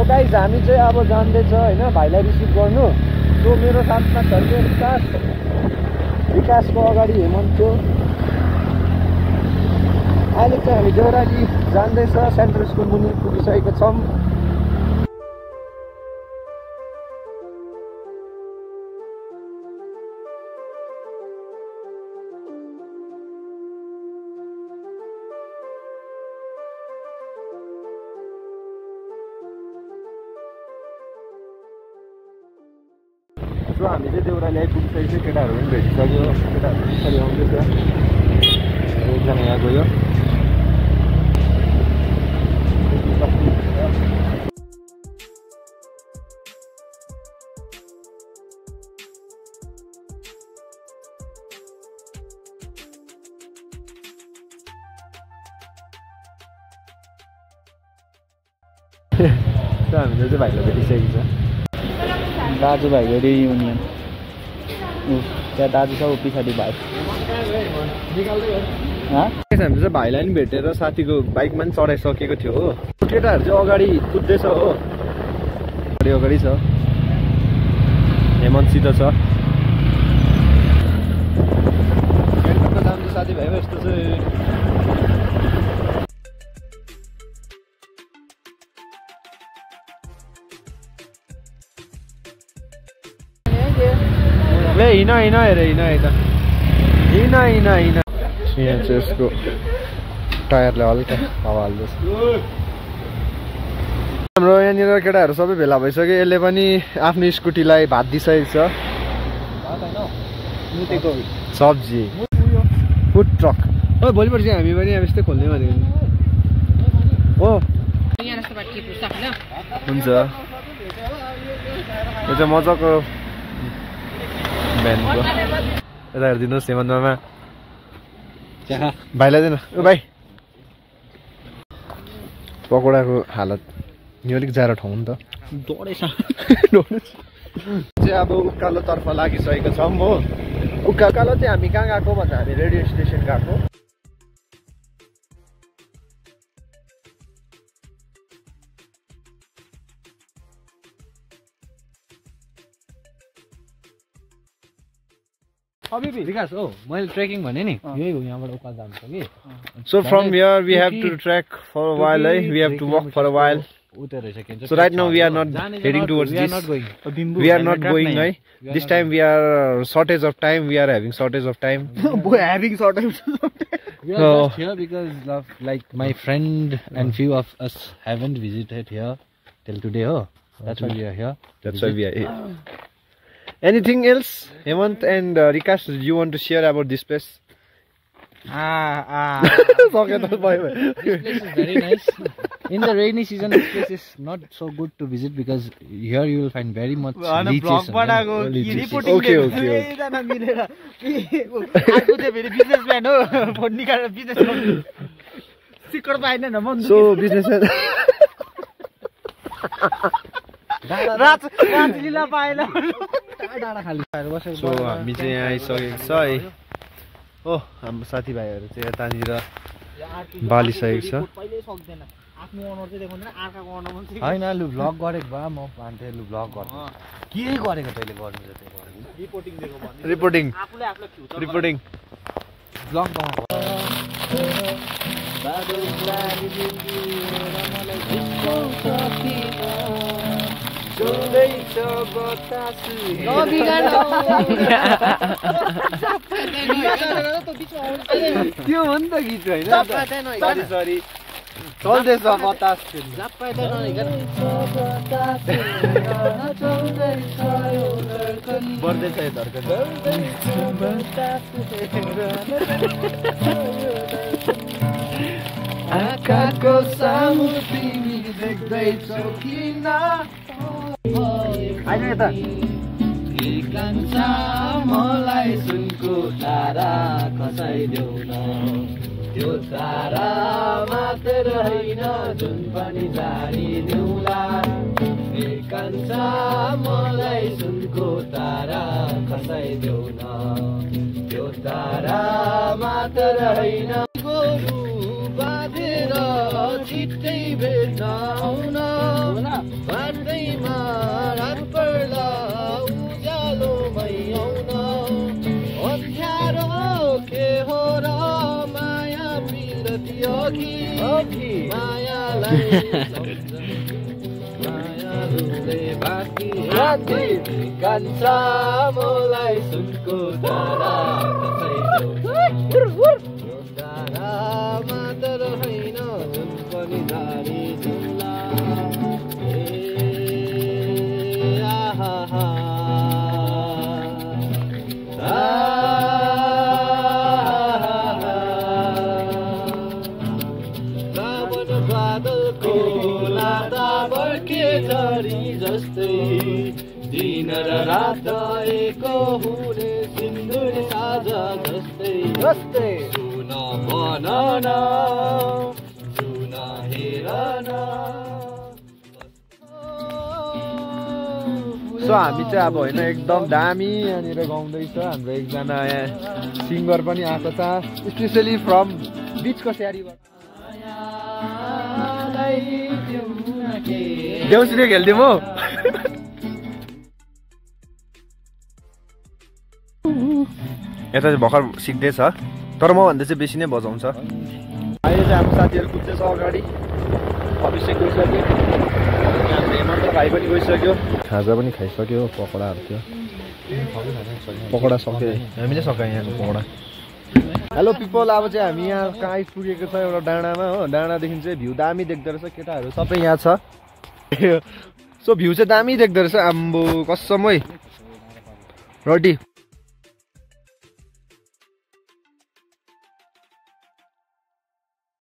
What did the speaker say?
So guys हामी चाहिँ अब जाँदैछ होइन भाइलाई रिसिभ गर्नु। सो मेरो साथमा छ विकासको अगाडि हेमन्त थियो। अहिले चाहिँ हामी देउराली जाँदैछ, सेन्ट्रल स्कुल मुनि पुगिसकेको छौँ। सो हामी चाहिँ देउराली आइपुगिसकेको छ, केटाहरू पनि भेटिसक्यो। केटाहरू पछाडि आउँदैछ, एकजना यहाँ गयो। हामीले चाहिँ भाइलाई भेटिसकेको छ। दाजुभाइको रियुनियन। त्यहाँ दाजु छ पछाडि भाइ। हामीले चाहिँ भाइलाई पनि भेटेर साथीको बाइकमा पनि चढाइसकेको थियो हो। केटाहरू चाहिँ अगाडि कुद्दैछ हो, अगाडि छ, हेमन्तसित छ। साथीभाइ यस्तो चाहिँ हिँड हेरे हिँड यहाँ चाहिँ यसको टायरले हल्का हावा हाल्दैछ। हाम्रो यहाँनिर केटाहरू सबै भेला भइसक्यो। यसले पनि आफ्नो स्कुटीलाई भात दिइसकेको छ। सब्जी फुड ट्रक हो, भोलिपर्सि हामी पनि अब यस्तै खोल्ने भनेको हो। हुन्छ, यो चाहिँ मजाको भ्यानको। यता हेरिदिनुहोस् हेमन्त मामा, भाइलाई दिनु। ओ भाइ, पकौडाको हालत यो अलिक जाडो ठाउँ नि त। चाहिँ अब उकालोतर्फ लागिसकेको छौँ हो। उकालो चाहिँ हामी कहाँ गएको भन्दा हामी रेडियो स्टेसन गएको। विकास हो, मैले ट्रेकिङ भने नि यही हो, यहाँबाट उकालो जान्छ कि। So from here we have to trek for a while, we have to walk for a while. So right now we are not heading towards this. We are not going. This time we are shortage of time. We are having shortage of time. Having shortage. We are just here because of like my friend and few of us haven't visited here till today. Oh, that's why we are here. That's why we are here. Anything else, Hemant and Rikash, you want to share about this place? This place is very nice. In the rainy season, this place is not so good to visit because here you will find very much leeches. Okay. So businessman. So हामी चाहिँ यहाँ आइसकेको छ है हो। हाम्रो साथीभाइहरू चाहिँ यतानिर बालिसकेको छ। होइन लु भ्लग गरेको भए म भन्थे लु भ्लग गर्नु के गरेको तैँले गर्नु रिपोर्टिङ भ्लग बनाएको त्यो हो नि त गीत होइन। सरी चल्दैछ बतास बढ्दैछ यो धर्कन। आँखाको सामु तिमी देख्दैछौ किन आइन यता मलाई सुनको तारा खसाइदेऊ न, त्यो तारा मात्र होइन जुन पनि जानिदेऊला। कान्छा मलाई सुनको तारा खसाइदेऊ न, त्यो तारा मात्र होइन गोरु बाँधेर छिट्टै भेट्न आउन दिन र रात एको हुने सिन्दुर साझा जस्तै जस्तै सुन भन न सुन हेर न सो हामी चाहिँ अब होइन एकदम दामी यहाँनिर गाउँदैछ हाम्रो एकजना सिङ्गर पनि आएको छ स्पेसली फ्रम बिचको स्यारीबाट देउसिरे खेल्थ्यौँ हो यता चाहिँ भर्खर सिक्दैछ तर म भन्दा चाहिँ बेसी नै बजाउँछ अहिले चाहिँ हाम्रो साथीहरू कुद्दैछ अगाडि अभिषेक गइसक्यो हाम्रो हेमन्त भाइ पनि गइसक्यो खाजा पनि खाइसक्यो पकौडाहरू थियो पकौडा सक्यो हामीले सकायौँ यहाँको पकौडा हेलो पिपल अब चाहिँ हामी यहाँ कहाँ आइपुगेको छ एउटा डाँडामा हो डाँडादेखि चाहिँ भ्यू दामी देख्दो रहेछ केटाहरू सबै यहाँ छ सो भ्यू चाहिँ दामी देख्दो रहेछ आम्बो कसमै रडी